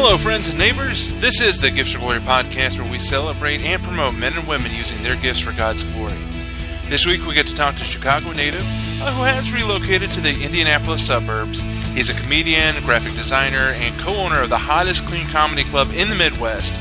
Hello, friends and neighbors. This is the Gifts for Glory podcast, where we celebrate and promote men and women using their gifts for God's glory. This week, we get to talk to a Chicago native who has relocated to the Indianapolis suburbs. He's a comedian, graphic designer, and co-owner of the hottest clean comedy club in the Midwest,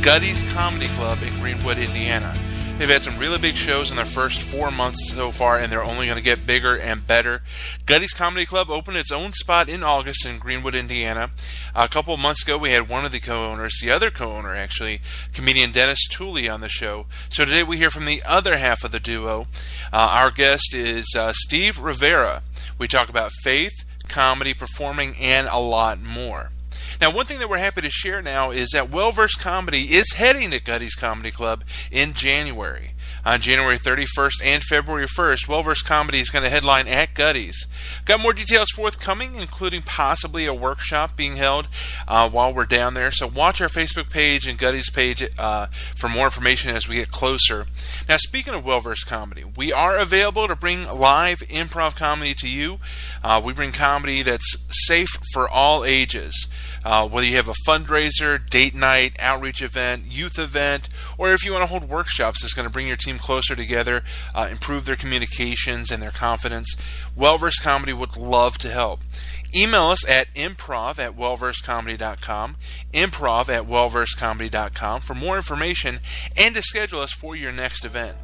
Gutty's Comedy Club in Greenwood, Indiana. They've had some really big shows in their first 4 months so far, and they're only going to get bigger and better. Gutty's Comedy Club opened its own spot in August in Greenwood, Indiana. A couple of months ago, we had one of the co-owners, the other co-owner actually, comedian Dennis Tooley, on the show. So today we hear from the other half of the duo. Our guest is Steve Rivera. We talk about faith, comedy, performing, and a lot more. Now, one thing that we're happy to share now is that Well-Versed Comedy is heading to Gutty's Comedy Club in January. On January 31st and February 1st, Well-Versed Comedy is going to headline at Gutty's. Got more details forthcoming, including possibly a workshop being held while we're down there. So watch our Facebook page and Gutty's page for more information as we get closer. Now, speaking of Well-Versed Comedy, we are available to bring live improv comedy to you. We bring comedy that's safe for all ages. Whether you have a fundraiser, date night, outreach event, youth event, or if you want to hold workshops that's going to bring your team closer together, improve their communications and their confidence, Well-Versed Comedy would love to help. Email us at improv@wellversedcomedy.com, improv@wellversedcomedy.com for more information and to schedule us for your next event.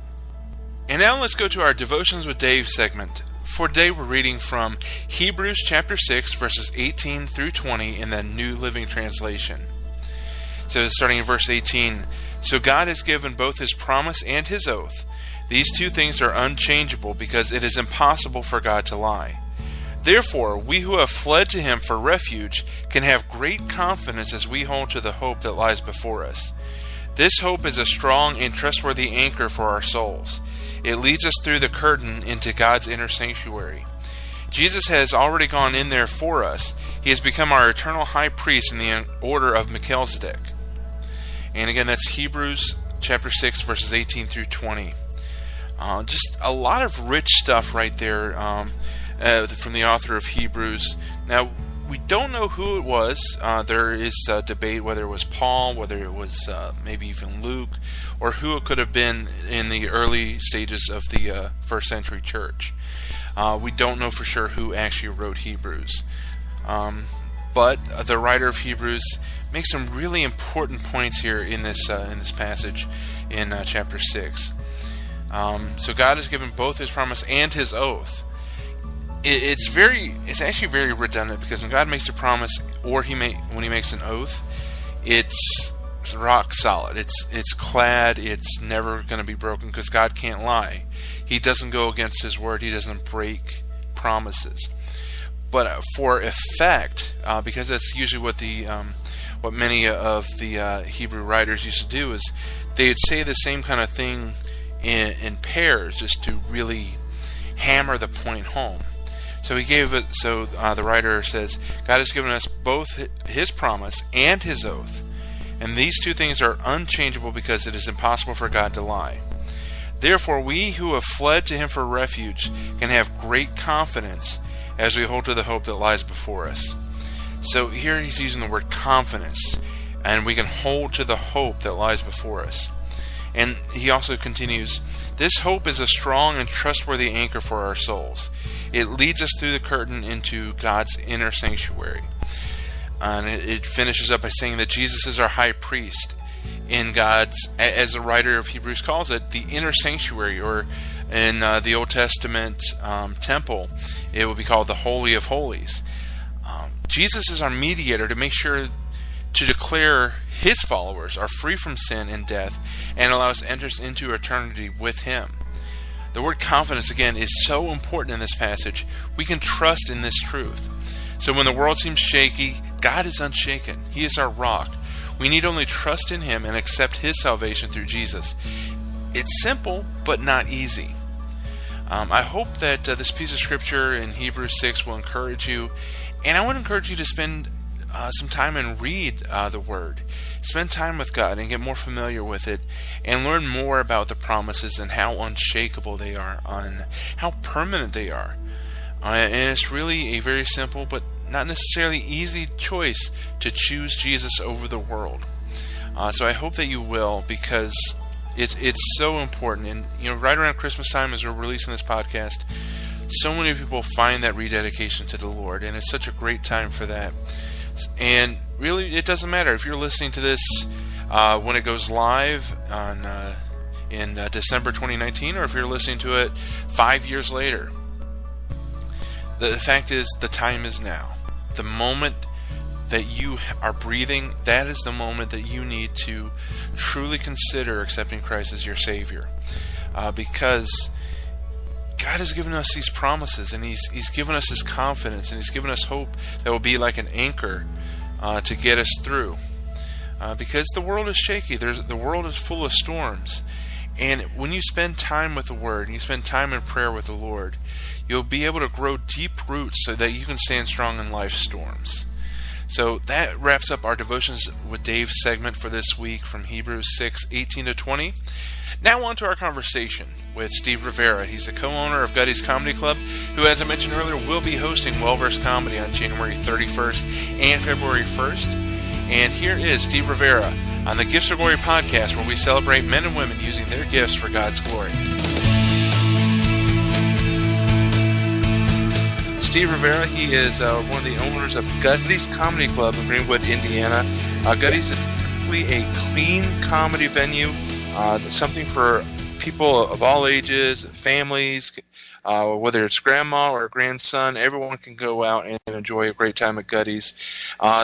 And now let's go to our Devotions with Dave segment. For today, we're reading from Hebrews chapter 6, verses 18 through 20 in the New Living Translation. So starting in verse 18, "So God has given both His promise and His oath. These two things are unchangeable because it is impossible for God to lie. Therefore, we who have fled to Him for refuge can have great confidence as we hold to the hope that lies before us. This hope is a strong and trustworthy anchor for our souls. It leads us through the curtain into God's inner sanctuary. Jesus has already gone in there for us. He has become our eternal high priest in the order of Melchizedek." And again, that's Hebrews chapter 6, verses 18 through 20. Just a lot of rich stuff right there from the author of Hebrews. Now, we don't know who it was. There is a debate whether it was Paul, whether it was maybe even Luke, or who it could have been in the early stages of the first century church. We don't know for sure who actually wrote Hebrews. But the writer of Hebrews makes some really important points here in this passage in chapter 6. So God has given both His promise and His oath. It's actually very redundant, because when God makes a promise or when He makes an oath, it's rock solid. It's clad. It's never going to be broken, because God can't lie. He doesn't go against His word. He doesn't break promises. But for effect, because that's usually what many of the Hebrew writers used to do, is they would say the same kind of thing in pairs, just to really hammer the point home. So the writer says, God has given us both His promise and His oath, and these two things are unchangeable because it is impossible for God to lie. Therefore, we who have fled to Him for refuge can have great confidence as we hold to the hope that lies before us. So here he's using the word confidence, and we can hold to the hope that lies before us. And he also continues, "This hope is a strong and trustworthy anchor for our souls. It leads us through the curtain into God's inner sanctuary." And it finishes up by saying that Jesus is our high priest in God's, as the writer of Hebrews calls it, the inner sanctuary, or in the Old Testament temple, it would be called the Holy of Holies. Jesus is our mediator to make sure to declare His followers are free from sin and death and allow us to enter into eternity with Him. The word confidence, again, is so important in this passage. We can trust in this truth. So when the world seems shaky, God is unshaken. He is our rock. We need only trust in Him and accept His salvation through Jesus. It's simple, but not easy. I hope that this piece of scripture in Hebrews 6 will encourage you. And I want to encourage you to spend some time and read the Word. Spend time with God and get more familiar with it, and learn more about the promises and how unshakable they are, and how permanent they are. And it's really a very simple but not necessarily easy choice to choose Jesus over the world. So I hope that you will, because it's so important. And right around Christmas time, as we're releasing this podcast, so many people find that rededication to the Lord, and it's such a great time for that. And really, it doesn't matter if you're listening to this when it goes live in December 2019, or if you're listening to it 5 years later. The fact is, the time is now. The moment that you are breathing, that is the moment that you need to truly consider accepting Christ as your Savior. Because God has given us these promises, and He's given us His confidence, and He's given us hope that will be like an anchor to get us through. Because the world is shaky. The world is full of storms. And when you spend time with the Word, and you spend time in prayer with the Lord, you'll be able to grow deep roots so that you can stand strong in life's storms. So that wraps up our Devotions with Dave segment for this week from Hebrews 6:18-20. Now on to our conversation with Steve Rivera. He's the co-owner of Gutty's Comedy Club, who, as I mentioned earlier, will be hosting Well-Versed Comedy on January 31st and February 1st. And here is Steve Rivera on the Gifts for Glory podcast, where we celebrate men and women using their gifts for God's glory. Steve Rivera, he is one of the owners of Gutty's Comedy Club in Greenwood, Indiana. Gutty's is simply a clean comedy venue, something for people of all ages, families, whether it's grandma or grandson, everyone can go out and enjoy a great time at Gutty's.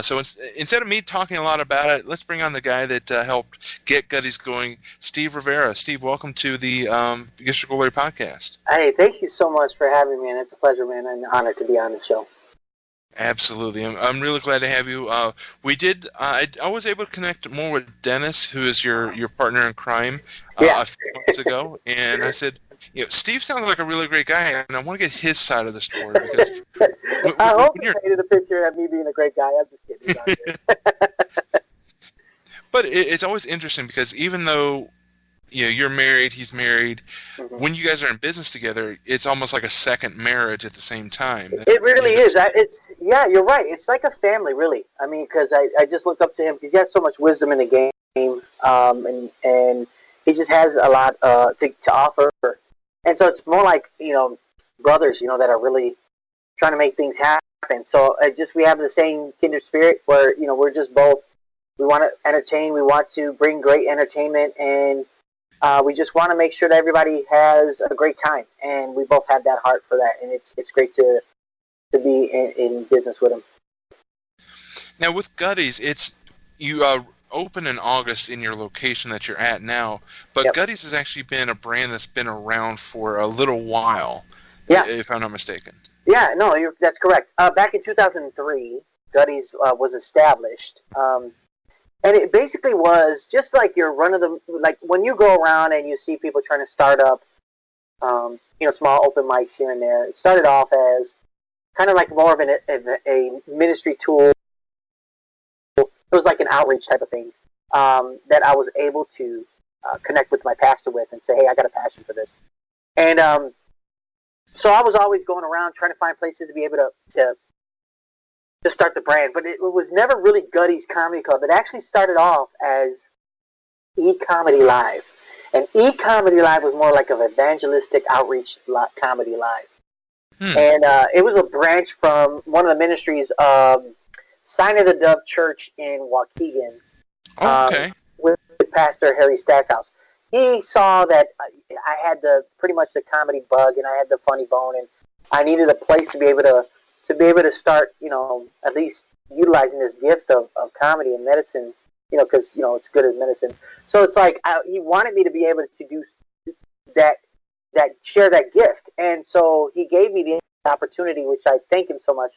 So instead of me talking a lot about it, let's bring on the guy that helped get Gutty's going, Steve Rivera. Steve, welcome to the Gifts for Glory podcast. Hey, thank you so much for having me, and it's a pleasure, man, and an honor to be on the show. Absolutely. I'm really glad to have you. I was able to connect more with Dennis, who is your partner in crime, a few months ago, and I said, Steve sounds like a really great guy, and I want to get his side of the story. Because I hope you painted a picture of me being a great guy. I'm just kidding. But it's always interesting because even though you're married, he's married, when you guys are in business together, it's almost like a second marriage at the same time. It really is. You're right. It's like a family, really. I mean, because I just look up to him because he has so much wisdom in the game, and he just has a lot to offer. And so it's more like, brothers, that are really trying to make things happen. So we have the same kindred spirit where, we're just both, we want to entertain, we want to bring great entertainment, and we just want to make sure that everybody has a great time. And we both have that heart for that. And it's great to be in business with him. Now with Gutty's, you open in August in your location that you're at now, but yep. Gutty's has actually been a brand that's been around for a little while, if I'm not mistaken. Yeah, no, that's correct. Back in 2003, Gutty's was established, and it basically was just like your like when you go around and you see people trying to start up, small open mics here and there. It started off as kind of like more of a ministry tool. It was like an outreach type of thing that I was able to connect with my pastor with and say, hey, I got a passion for this. And so I was always going around trying to find places to be able to start the brand. But it was never really Gutty's Comedy Club. It actually started off as E-Comedy Live. And E-Comedy Live was more like an evangelistic outreach comedy live. And it was a branch from one of the ministries of Sign of the Dove Church in Waukegan, with Pastor Harry Stackhouse. He saw that I had pretty much the comedy bug, and I had the funny bone, and I needed a place to be able to start, at least utilizing this gift of comedy and medicine, because it's good as medicine. So it's like he wanted me to be able to do that, share that gift, and so he gave me the opportunity, which I thank him so much.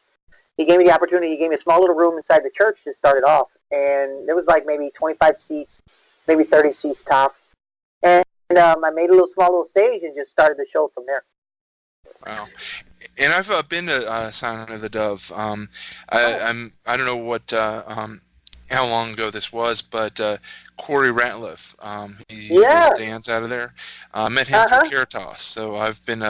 He gave me the opportunity. He gave me a small little room inside the church to start it off. And it was like maybe 25 seats, maybe 30 seats tops. And I made a small little stage and just started the show from there. Wow. And I've been to Sign of the Dove. I don't know what how long ago this was, but Corey Ratliff, he does dance out of there. Met him through Caritas. So I've been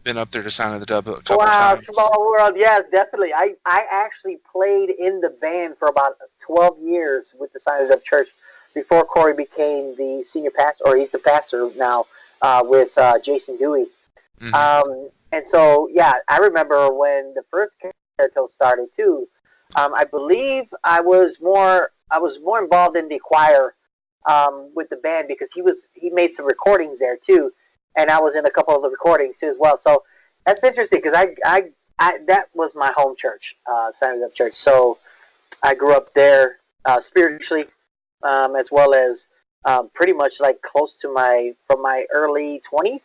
been up there to Sound of the Dub a couple Wow, times. small world. Yes, definitely. I actually played in the band for about 12 years with the Sign of the Church before Corey became the senior pastor, or he's the pastor now with Jason Dewey. Mm-hmm. And so, yeah, I remember when the first concerto started too. I believe I was more involved in the choir with the band because he made some recordings there too, and I was in a couple of the recordings too as well. So that's interesting because I that was my home church, Sign of the Church. So I grew up there spiritually, as well as pretty much like close to from my early 20s,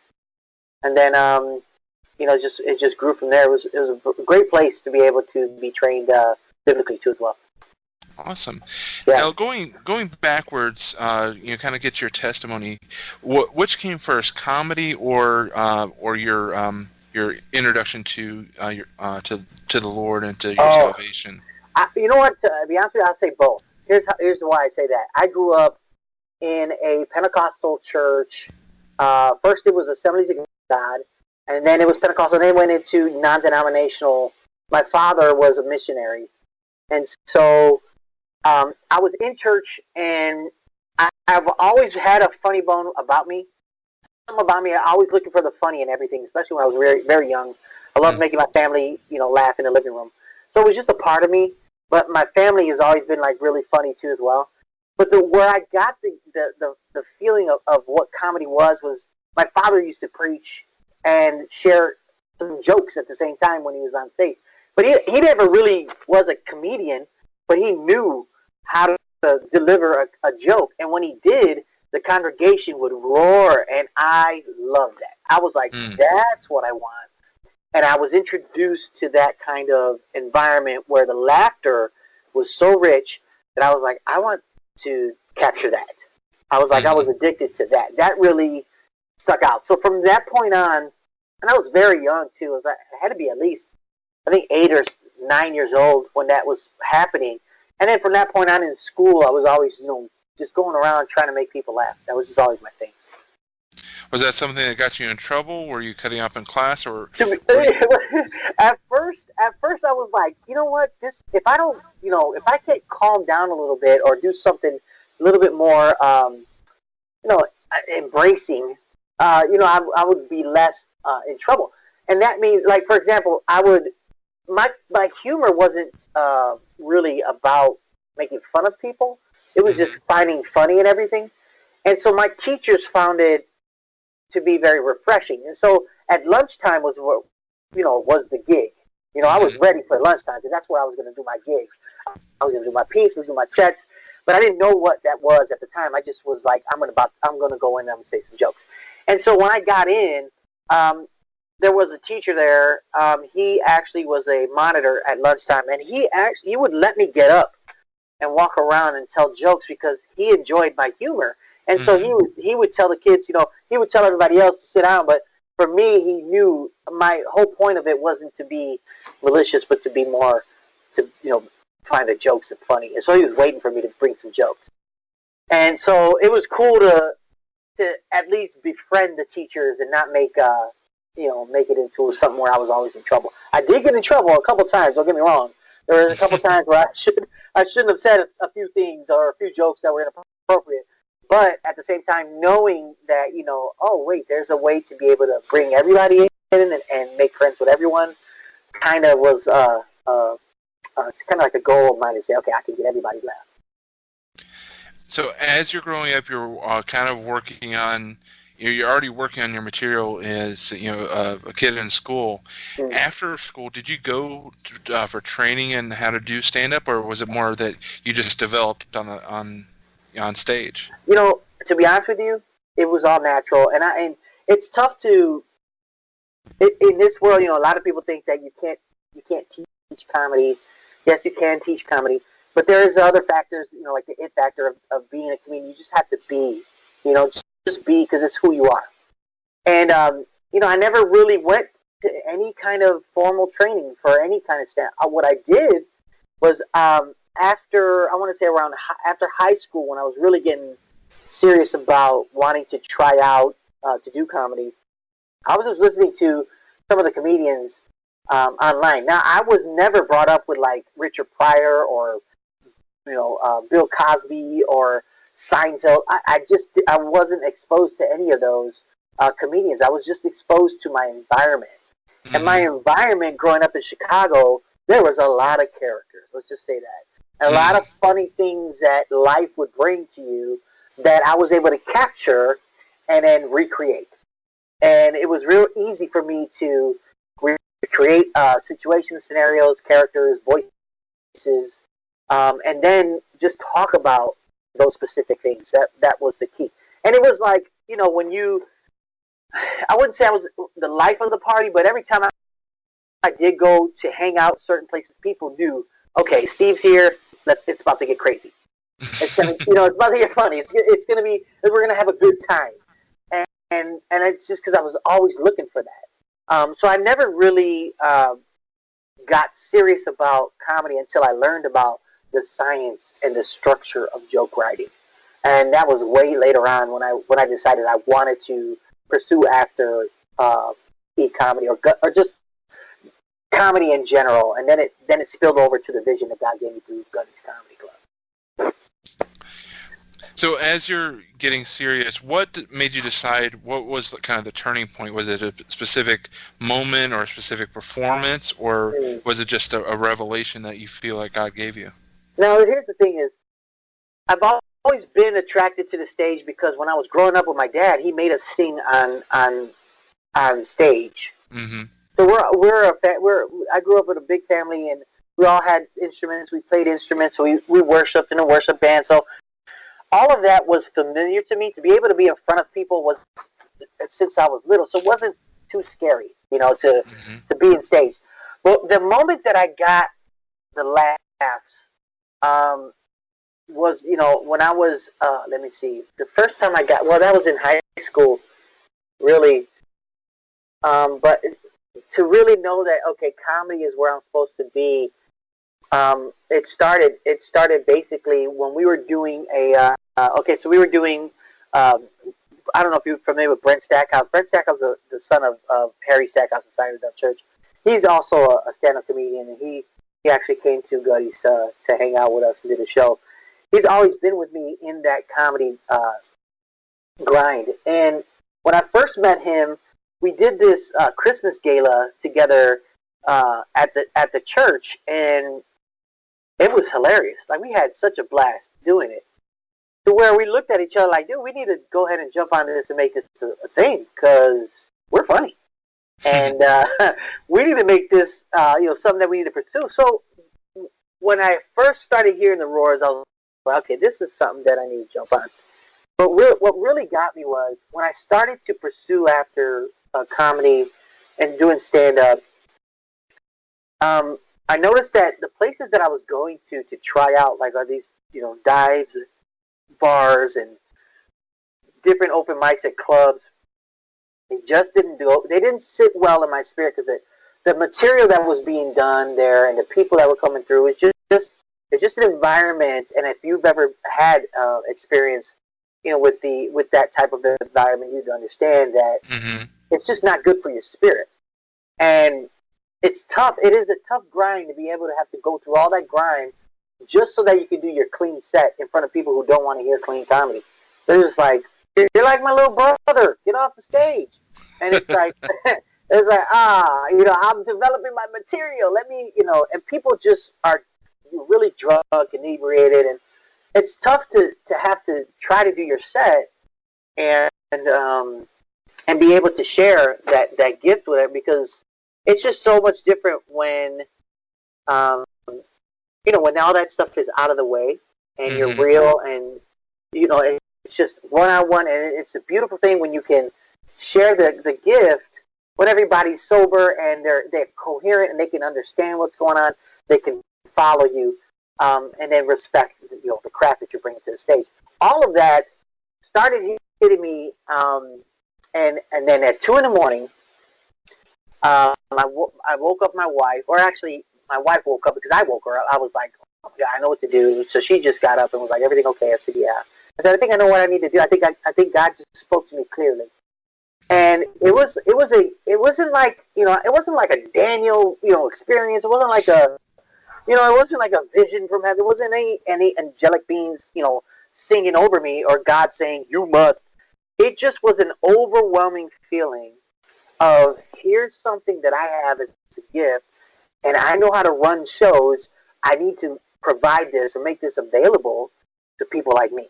and then it just grew from there. It was a great place to be able to be trained biblically too as well. Awesome. Yeah. Now, going backwards, kind of get your testimony. Which came first, comedy or your introduction to to the Lord and to your salvation? You know what? To be honest with you, I'll say both. Here's why I say that. I grew up in a Pentecostal church. First, it was Assemblies of God, and then it was Pentecostal. And then went into non-denominational. My father was a missionary, and so I was in church, and I've always had a funny bone about me. Something about me, I'm always looking for the funny in everything, especially when I was very, very young. I loved making my family, laugh in the living room. So it was just a part of me. But my family has always been like really funny too as well. But where I got the feeling of what comedy was my father used to preach and share some jokes at the same time when he was on stage. But he never really was a comedian, but he knew how to deliver a joke. And when he did, the congregation would roar, and I loved that. I was like, that's what I want. And I was introduced to that kind of environment where the laughter was so rich that I was like, I want to capture that. I was like, I was addicted to that. That really stuck out. So from that point on, and I was very young too. I had to be at least, I think, 8 or 9 years old when that was happening. And then from that point on in school, I was always, just going around trying to make people laugh. That was just always my thing. Was that something that got you in trouble? Were you cutting up in class, or? At first, I was like, you know what? If I can't calm down a little bit or do something a little bit more, embracing, I would be less in trouble. And that means, like, for example, my humor wasn't really about making fun of people. It was just finding funny and everything. And so my teachers found it to be very refreshing. And so at lunchtime was what, was the gig. I was ready for lunchtime because that's where I was going to do my gigs. I was going to do my pieces, do my sets, but I didn't know what that was at the time. I just was like, I'm going to go in and I'm going to say some jokes. And so when I got in, there was a teacher there. He actually was a monitor at lunchtime, and he would let me get up and walk around and tell jokes because he enjoyed my humor. And so he would tell the kids, he would tell everybody else to sit down. But for me, he knew my whole point of it wasn't to be malicious, but to be more to, find the jokes and funny. And so he was waiting for me to bring some jokes. And so it was cool to at least befriend the teachers and not make it into something where I was always in trouble. I did get in trouble a couple times. Don't get me wrong. There were a couple times where I shouldn't have said a few things or a few jokes that were inappropriate. But at the same time, knowing that, oh, wait, there's a way to be able to bring everybody in and make friends with everyone kind of was kind of like a goal of mine to say, okay, I can get everybody laugh. So as you're growing up, you're kind of working on, you're already working on your material as, a kid in school. Mm-hmm. After school, did you go for training in how to do stand-up, or was it more that you just developed on stage? To be honest with you, it was all natural, and it's tough to in this world. A lot of people think that you can't teach comedy. Yes, you can teach comedy, but there is other factors. Like the it factor of being a comedian. You just have to be. Just be, because it's who you are. And I never really went to any kind of formal training for any kind of stand. What I did was after high school, when I was really getting serious about wanting to try out to do comedy, I was just listening to some of the comedians online. Now, I was never brought up with like Richard Pryor or Bill Cosby or Seinfeld. I wasn't exposed to any of those comedians. I was just exposed to my environment. Mm-hmm. And my environment growing up in Chicago, there was a lot of characters. Let's just say that. A lot of funny things that life would bring to you that I was able to capture and then recreate. And it was real easy for me to recreate situations, scenarios, characters, voices, and then just talk about those specific things. That was the key. And it was like, when I wouldn't say I was the life of the party, but every time I did go to hang out certain places, people knew, okay, Steve's here. It's about to get crazy. It's gonna, it's about to get funny. It's gonna be. We're gonna have a good time, and it's just because I was always looking for that. So I never really got serious about comedy until I learned about the science and the structure of joke writing, and that was way later on when I decided I wanted to pursue after e-comedy or just comedy in general, and then it spilled over to the vision that God gave me through Gutty's Comedy Club. So as you're getting serious, what made you decide? What was kind of the turning point? Was it a specific moment or a specific performance, or was it just a revelation that you feel like God gave you? Now, here's the thing: is I've always been attracted to the stage because when I was growing up with my dad, he made us sing on stage. Mm-hmm. So I grew up with a big family, and we all had instruments. We played instruments. So we worshipped in a worship band. So all of that was familiar to me. To be able to be in front of people was since I was little, so it wasn't too scary, to be in stage. But the moment that I got the laughs was, when I was, let me see, the first time that was in high school, really. But to really know that, okay, comedy is where I'm supposed to be, it started basically when we were doing I don't know if you're familiar with Brent Stackhouse. Brent Stackhouse is the son of Harry Stackhouse of Zion Dove Church. He's also a stand-up comedian, and he actually came to Gutty's to hang out with us and did a show. He's always been with me in that comedy grind. And when I first met him, we did this Christmas gala together at the church, and it was hilarious. Like, we had such a blast doing it, to where we looked at each other like, dude, we need to go ahead and jump on this and make this a thing, because we're funny. And we need to make this something that we need to pursue. So when I first started hearing the roars, I was like, okay, this is something that I need to jump on. But what really got me was when I started to pursue after comedy and doing stand-up, I noticed that the places that I was going to try out, like, are these, dives, bars, and different open mics at clubs. They just they didn't sit well in my spirit, because the material that was being done there and the people that were coming through is it's just an environment. And if you've ever had experience, with that type of environment, you'd understand that it's just not good for your spirit. And it's tough. It is a tough grind to be able to have to go through all that grind just so that you can do your clean set in front of people who don't want to hear clean comedy. They're just like, you're like my little brother. Get off the stage. And it's like, I'm developing my material. Let me, and people just are really drunk, inebriated, and it's tough to have to try to do your set and be able to share that gift with it, because it's just so much different when when all that stuff is out of the way and you're real, and it's just one-on-one, and it's a beautiful thing when you can share the gift when everybody's sober and they're coherent and they can understand what's going on. They can follow you, and then respect the craft that you're bringing to the stage. All of that started hitting me, and then at 2 a.m, I woke up my wife, or actually my wife woke up because I woke her up. I was like, oh, yeah, I know what to do. So she just got up and was like, everything okay? I said, yeah. I said, I think I know what I need to do. I think God just spoke to me clearly. And it wasn't like, it wasn't like a Daniel, experience. It wasn't like it wasn't like a vision from heaven. It wasn't any angelic beings, singing over me or God saying, you must. It just was an overwhelming feeling of, here's something that I have as a gift, and I know how to run shows. I need to provide this or make this available to people like me.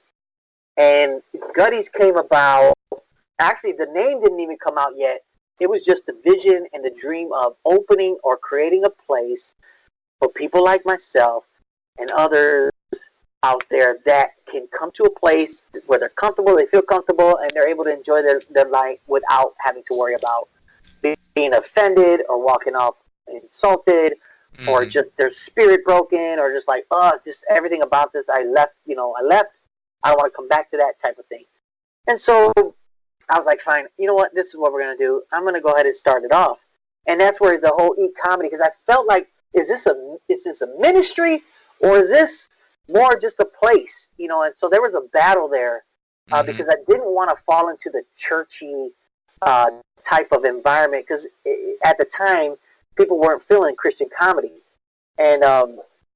And Guttys came about. Actually, the name didn't even come out yet. It was just the vision and the dream of opening or creating a place for people like myself and others out there that can come to a place where they're comfortable, they feel comfortable, and they're able to enjoy their life without having to worry about being offended or walking off insulted, or just their spirit broken, or just like, just everything about this, I left, I don't want to come back to that type of thing. And so I was like, fine, you know what, this is what we're going to do. I'm going to go ahead and start it off. And that's where the whole Eat Comedy, because I felt like, is this a ministry, or is this more just a place? And so there was a battle there, because I didn't want to fall into the churchy type of environment, because at the time, people weren't feeling Christian comedy. And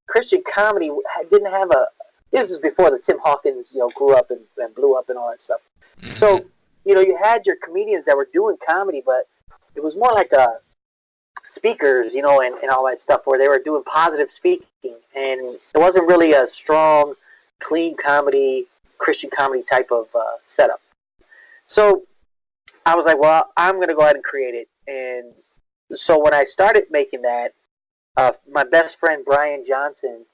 Christian comedy didn't have this was before the Tim Hawkins, grew up and blew up and all that stuff. So, you had your comedians that were doing comedy, but it was more like speakers, and all that stuff, where they were doing positive speaking. And it wasn't really a strong, clean comedy, Christian comedy type of setup. So I was like, well, I'm going to go ahead and create it. And so when I started making that, my best friend, Brian Johnson,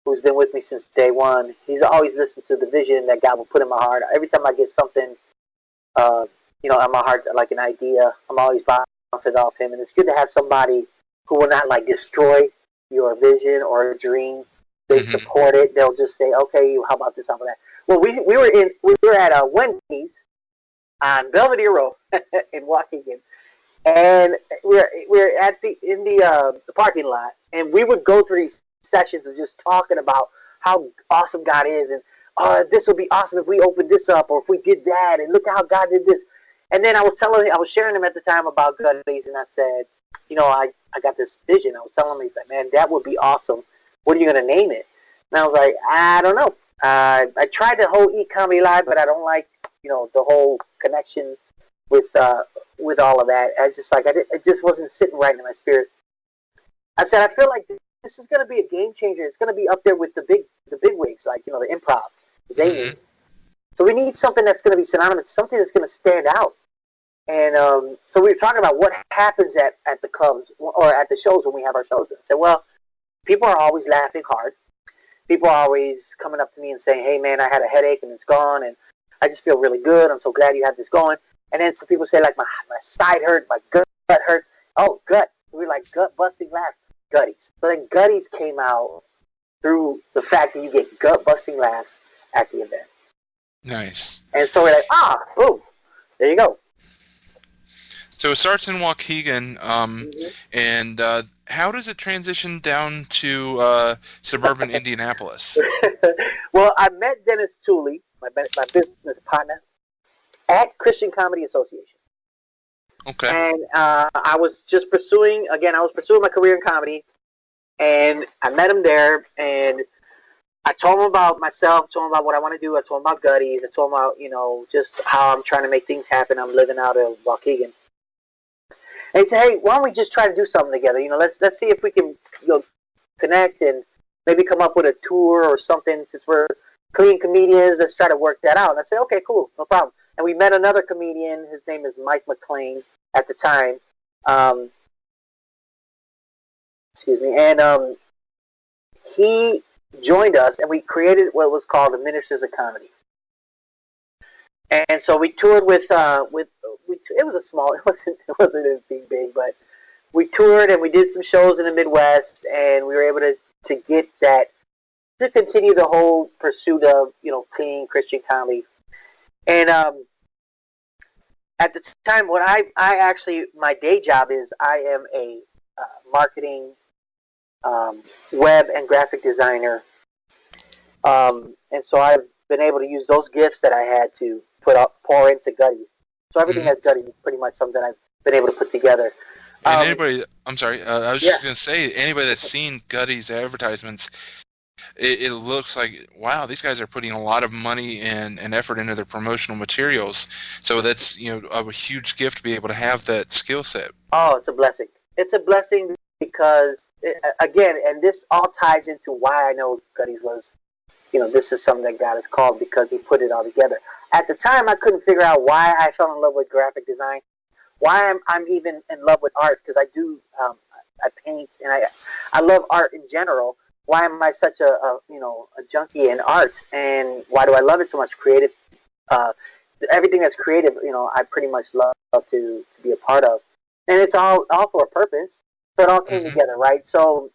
who's been with me since day one, he's always listened to the vision that God will put in my heart. Every time I get something, in my heart, like an idea, I'm always bouncing off him. And it's good to have somebody who will not like destroy your vision or dream. They support it. They'll just say, okay, how about this, how about that? Well, we were at Wendy's on Belvedere Road in Waukegan, and we're in the parking lot, and we would go through these sessions of just talking about how awesome God is, and this would be awesome if we opened this up, or if we did that, and look how God did this. And then I was sharing him at the time about Guttys, and I said, I got this vision. I was telling him, he's like, man, that would be awesome. What are you going to name it? And I was like, I don't know. I tried the whole Eat Comedy Live, but I don't like, the whole connection with all of that. I just like, it just wasn't sitting right in my spirit. I said, I feel like this is going to be a game changer. It's going to be up there with the big wigs, like, the Improv, Zany. So we need something that's going to be synonymous, something that's going to stand out. And so we were talking about what happens at the clubs or at the shows when we have our shows. I said, well, people are always laughing hard. People are always coming up to me and saying, hey, man, I had a headache and it's gone, and I just feel really good. I'm so glad you have this going. And then some people say, like, my side hurts, my gut hurts. Oh, gut. We were like, gut-busting laughs. Guttys. So then Guttys came out through the fact that you get gut-busting laughs at the event. Nice. And so we're like, boom, there you go. So it starts in Waukegan, and how does it transition down to suburban Indianapolis? Well, I met Dennis Tooley, my business partner, at Christian Comedy Association. Okay. And I was pursuing my career in comedy, and I met him there, and I told him about myself, told him about what I want to do. I told him about Guttys. I told him about, just how I'm trying to make things happen. I'm living out of Waukegan. And he said, hey, why don't we just try to do something together? Let's see if we can connect and maybe come up with a tour or something. Since we're clean comedians, let's try to work that out. And I said, okay, cool, no problem. And we met another comedian. His name is Mike McLean at the time. Excuse me. And he joined us, and we created what was called the Ministers of Comedy. And so we toured with it was it wasn't anything big, but we toured and we did some shows in the Midwest, and we were able to get that, to continue the whole pursuit of clean Christian comedy. And at the time, what I actually, my day job is I am a marketing, web and graphic designer, and so I've been able to use those gifts that I had to pour into Gutty. So everything that's Gutty is pretty much something I've been able to put together. And anybody, I'm sorry, I was just going to say, anybody that's seen Gutty's advertisements, it looks like, wow, these guys are putting a lot of money and effort into their promotional materials. So that's, a huge gift to be able to have that skill set. Oh, it's a blessing. It's a blessing because, again, and this all ties into why I know Gutty's was, this is something that God has called, because he put it all together. At the time, I couldn't figure out why I fell in love with graphic design, why I'm even in love with art, because I do, I paint, and I love art in general. Why am I such a junkie in art, and why do I love it so much? Creative, everything that's creative, I pretty much love to be a part of, and it's all for a purpose. So it all came together, right? So,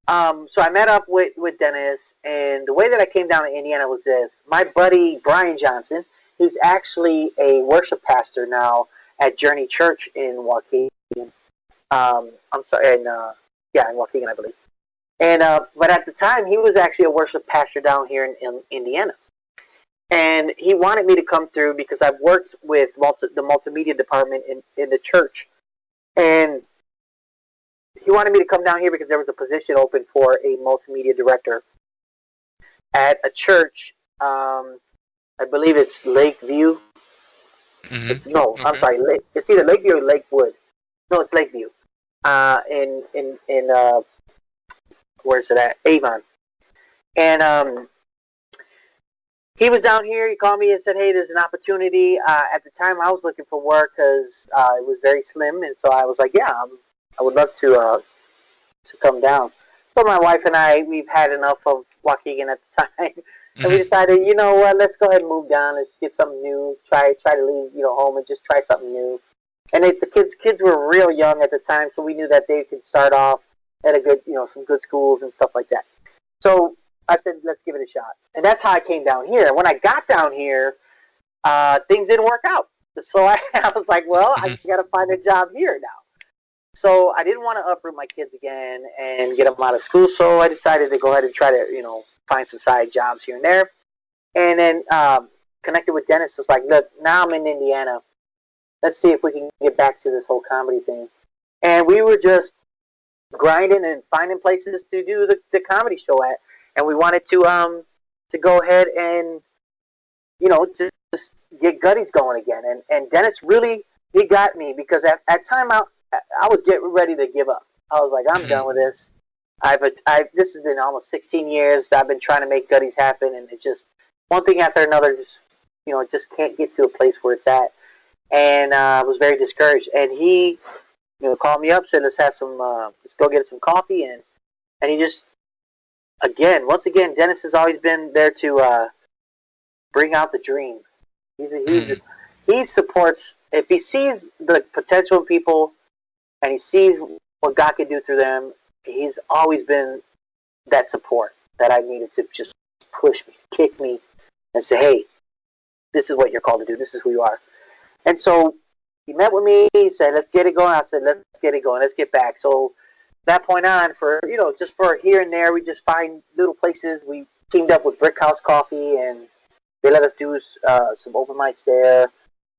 so I met up with Dennis, and the way that I came down to Indiana was this: my buddy Brian Johnson, he's actually a worship pastor now at Journey Church in Waukegan. In Waukegan, I believe. And but at the time, he was actually a worship pastor down here in Indiana. And he wanted me to come through because I've worked with the multimedia department in the church. And he wanted me to come down here because there was a position open for a multimedia director at a church. I believe it's Lakeview. I'm sorry. It's either Lakeview or Lakewood. No, it's Lakeview. In where's it at? Avon. And he was down here. He called me and said, "Hey, there's an opportunity." At the time, I was looking for work because it was very slim, and so I was like, "Yeah, I would love to come down." So my wife and I, we've had enough of Waukegan at the time, and we decided, you know what? Let's go ahead and move down. Let's get something new. Try to leave home and just try something new. And the kids were real young at the time, so we knew that they could start off at a good, some good schools and stuff like that. So I said, let's give it a shot. And that's how I came down here. When I got down here, things didn't work out. So I was like, well, I got to find a job here now. So I didn't want to uproot my kids again and get them out of school. So I decided to go ahead and try to, find some side jobs here and there. And then connected with Dennis. Was like, look, now I'm in Indiana. Let's see if we can get back to this whole comedy thing. And we were just grinding and finding places to do the comedy show at. And we wanted to go ahead and, just get Gutty's going again. And Dennis really, he got me because at time I was getting ready to give up. I was like, I'm done with this. This has been almost 16 years. I've been trying to make Gutty's happen, and it just, one thing after another, just, just can't get to a place where it's at. And I was very discouraged. And he, called me up, said, let's go get some coffee. And he just, once again, Dennis has always been there to bring out the dream. He supports, if he sees the potential in people and he sees what God can do through them, he's always been that support that I needed to just push me, kick me, and say, hey, this is what you're called to do. This is who you are. And so he met with me. He said, let's get it going. I said, let's get it going. Let's get back. So that point on, for just for here and there, we just find little places. We teamed up with Brick House Coffee, and they let us do some open mics there.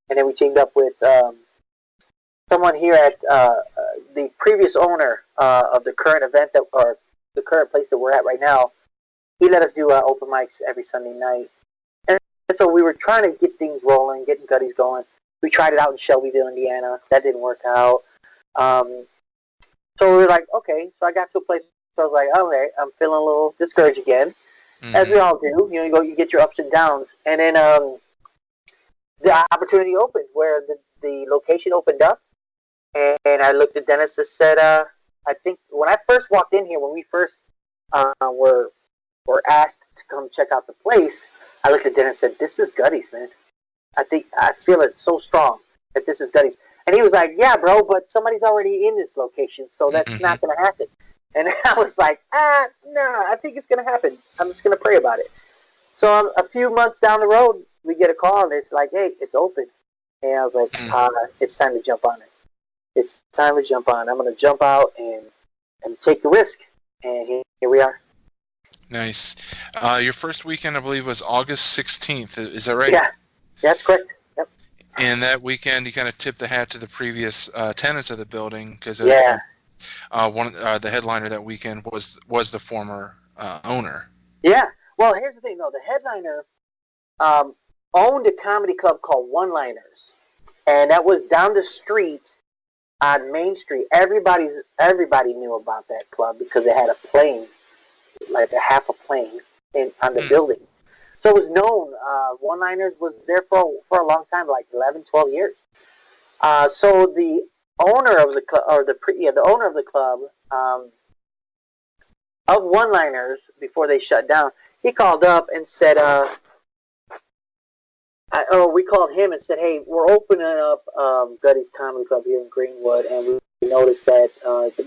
And then we teamed up with someone here at the previous owner of the current event or the current place that we're at right now. He let us do open mics every Sunday night. And so we were trying to get things rolling, getting Gutty's going. We tried it out in Shelbyville, Indiana. That didn't work out. So we were like, okay. So I got to a place where I was like, okay, I'm feeling a little discouraged again, as we all do. You get your ups and downs. And then the opportunity opened where the location opened up. And I looked at Dennis and said, I think when I first walked in here, when we first were asked to come check out the place, I looked at Dennis and said, this is Gutty's, man. I feel it so strong that this is Gutty's. And he was like, yeah, bro, but somebody's already in this location, so that's not going to happen. And I was like, no, I think it's going to happen. I'm just going to pray about it. So a few months down the road, we get a call, and it's like, hey, it's open. And I was like, it's time to jump on it. It's time to jump on. I'm going to jump out and take the risk. And here we are. Nice. Your first weekend, I believe, was August 16th. Is that right? Yeah, that's correct. Yep. And that weekend, you kind of tipped the hat to the previous tenants of the building because Yeah. the headliner that weekend was the former owner. Yeah. Well, here's the thing, though. The headliner owned a comedy club called One Liners, and that was down the street on Main Street. Everybody knew about that club because it had a plane, like a half a plane, on the building. So it was known. One Liners was there for a long time, like 11, 12 years. So the owner of the club, the owner of the club of One Liners, before they shut down, he called up and said, we called him and said, hey, we're opening up Gutty's Comedy Club here in Greenwood, and we noticed that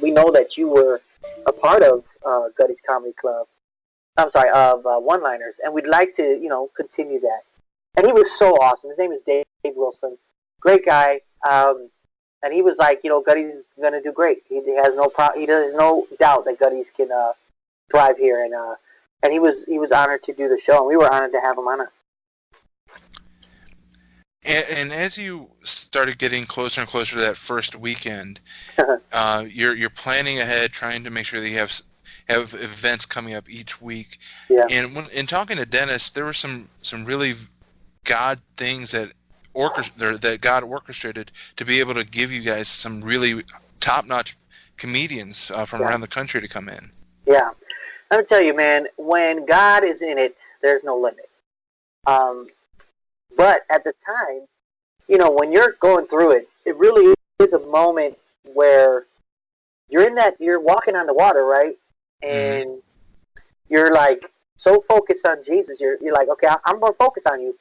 we know that you were a part of Gutty's Comedy Club. I'm sorry, of One Liners, and we'd like to, continue that. And he was so awesome. His name is Dave Wilson, great guy. And he was like, Gutty's gonna do great. He has no doubt that Gutty's can thrive here, and he was honored to do the show, and we were honored to have him on it. And as you started getting closer and closer to that first weekend, you're planning ahead, trying to make sure that you have events coming up each week. Yeah. And in talking to Dennis, there were some really God things that God orchestrated to be able to give you guys some really top-notch comedians from around the country to come in. Yeah. Let me tell you, man, when God is in it, there's no limit. But at the time, when you're going through it, it really is a moment where you're walking on the water, right? And you're like so focused on Jesus. You're like, okay, I'm going to focus on you.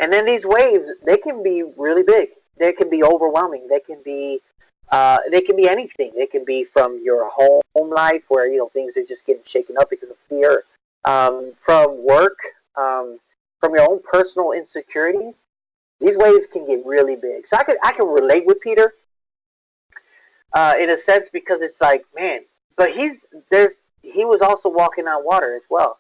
And then these waves, they can be really big. They can be overwhelming. They can be anything. They can be from your home life where things are just getting shaken up because of fear, from work, from your own personal insecurities. These waves can get really big. So I can relate with Peter in a sense, because it's like, man, but he was also walking on water as well.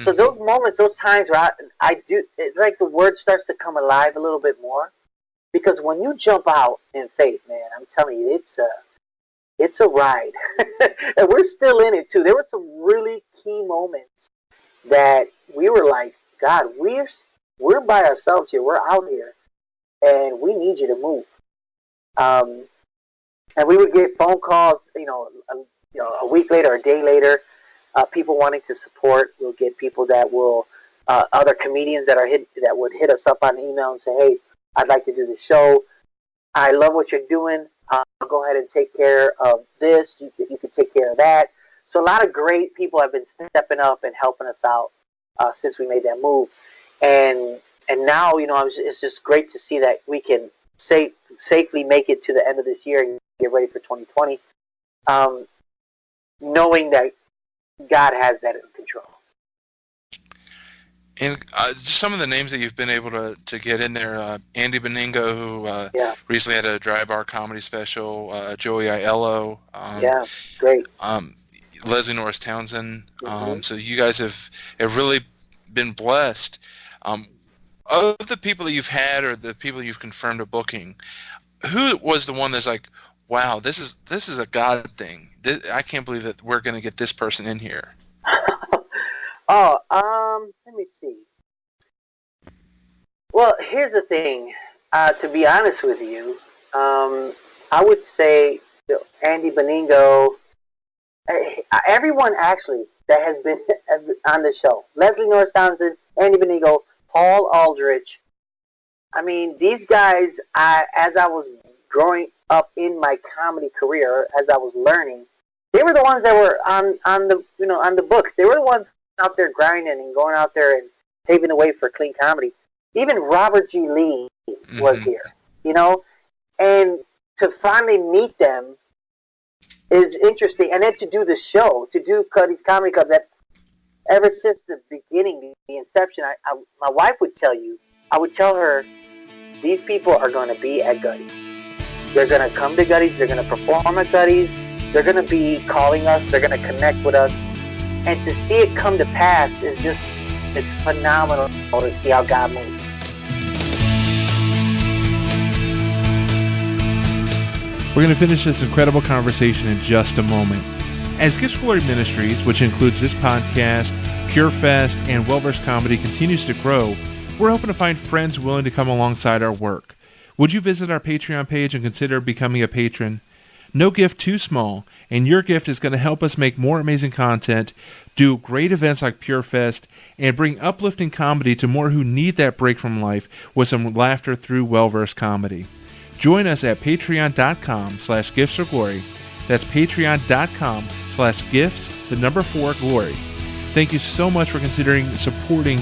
So those moments, those times where I do, it's like the word starts to come alive a little bit more, because when you jump out in faith, man, I'm telling you, it's a ride. And we're still in it too. There were some really key moments that we were like, God, we're by ourselves here. We're out here, and we need you to move. And we would get phone calls, a week later, a day later, people wanting to support. We'll get people that will, other comedians that would hit us up on email and say, hey, I'd like to do the show. I love what you're doing. I'll go ahead and take care of this. You can take care of that. So a lot of great people have been stepping up and helping us out since we made that move. And now, it's just great to see that we can safely make it to the end of this year and get ready for 2020, knowing that God has that in control. And just some of the names that you've been able to get in there, Andy Beningo, who recently had a dry bar comedy special, Joey Aiello. Great. Leslie Norris Townsend. So you guys have really been blessed. Of the people that you've had or the people you've confirmed a booking, who was the one that's like, wow, this is a God thing. I can't believe that we're going to get this person in here. Let me see. Well, here's the thing. To be honest with you, I would say Andy Beningo, everyone actually that has been on the show, Leslie Norris Townsend, Andy Beningo, Paul Aldrich. I mean, these guys, as I was growing up in my comedy career, as I was learning, they were the ones that were on the books. They were the ones out there grinding and going out there and paving the way for clean comedy. Even Robert G. Lee was here, and to finally meet them is interesting. And then to do the show, to do Gutty's Comedy Club, that ever since the beginning, the inception, my wife would tell you, I would tell her, these people are going to be at Gutty's. They're going to come to Gutty's. They're going to perform at Gutty's. They're going to be calling us. They're going to connect with us. And to see it come to pass is just, it's phenomenal to see how God moves. We're going to finish this incredible conversation in just a moment. As Gifts of Glory Ministries, which includes this podcast, PureFest, and Well-Versed Comedy, continues to grow, we're hoping to find friends willing to come alongside our work. Would you visit our Patreon page and consider becoming a patron? No gift too small, and your gift is going to help us make more amazing content, do great events like PureFest, and bring uplifting comedy to more who need that break from life with some laughter through well-versed comedy. Join us at patreon.com/giftsforglory. That's patreon.com/gifts4glory. Thank you so much for considering supporting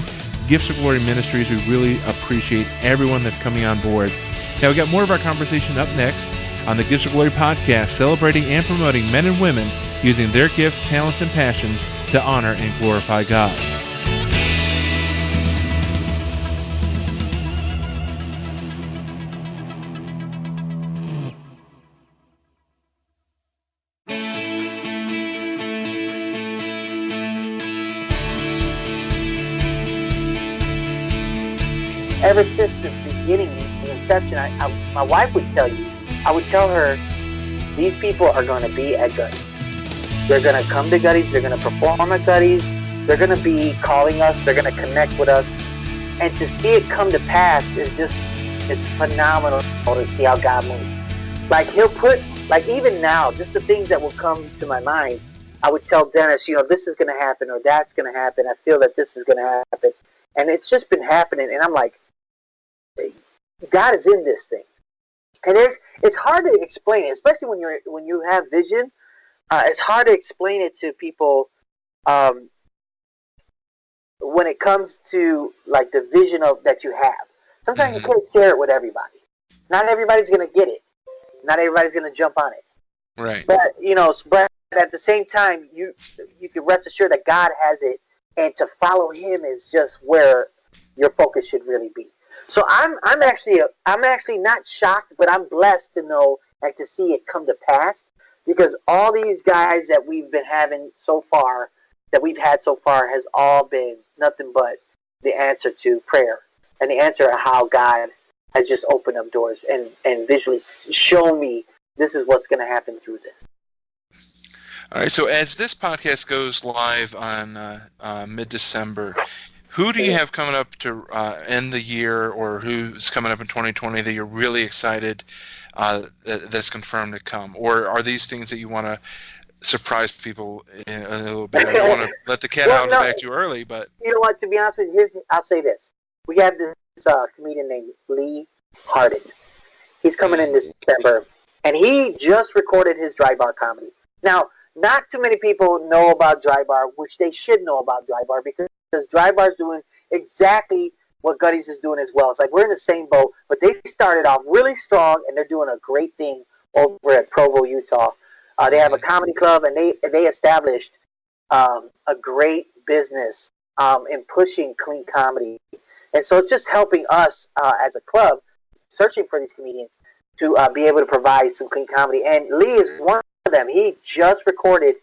Gifts of Glory Ministries. We really appreciate everyone that's coming on board. Now, we got more of our conversation up next on the Gifts of Glory podcast, celebrating and promoting men and women using their gifts, talents, and passions to honor and glorify God. Ever since the beginning, the inception, my wife would tell you, I would tell her, these people are going to be at Gutty's. They're going to come to Gutty's. They're going to perform at Gutty's. They're going to be calling us. They're going to connect with us. And to see it come to pass is just, it's phenomenal to see how God moves. Like, he'll put, like, even now, just the things that will come to my mind, I would tell Dennis, this is going to happen or that's going to happen. I feel that this is going to happen. And it's just been happening. And I'm like, God is in this thing. And it's hard to explain it, especially when you have vision. It's hard to explain it to people when it comes to like the vision that you have. Sometimes you can't share it with everybody. Not everybody's going to get it. Not everybody's going to jump on it. Right. But but at the same time, you can rest assured that God has it, and to follow Him is just where your focus should really be. So I'm actually not shocked, but I'm blessed to know and to see it come to pass, because all these guys that we've had so far has all been nothing but the answer to prayer and the answer to how God has just opened up doors and visually shown me this is what's going to happen through this. All right. So as this podcast goes live on mid-December, who do you have coming up to end the year, or who's coming up in 2020 that you're really excited that's confirmed to come? Or are these things that you want to surprise people in a little bit? I don't want to let the cat out of the bag too early, but... You know what, to be honest with you, I'll say this. We have this comedian named Lee Hardin. He's coming in December, and he just recorded his dry bar comedy. Now, not too many people know about dry bar, which they should know about dry bar, because dry bar is doing exactly what Guttys is doing as well. It's like we're in the same boat, but they started off really strong, and they're doing a great thing over at Provo, Utah. They have a comedy club, and they established a great business in pushing clean comedy. And so it's just helping us as a club, searching for these comedians, to be able to provide some clean comedy. And Lee is one of them. He just recorded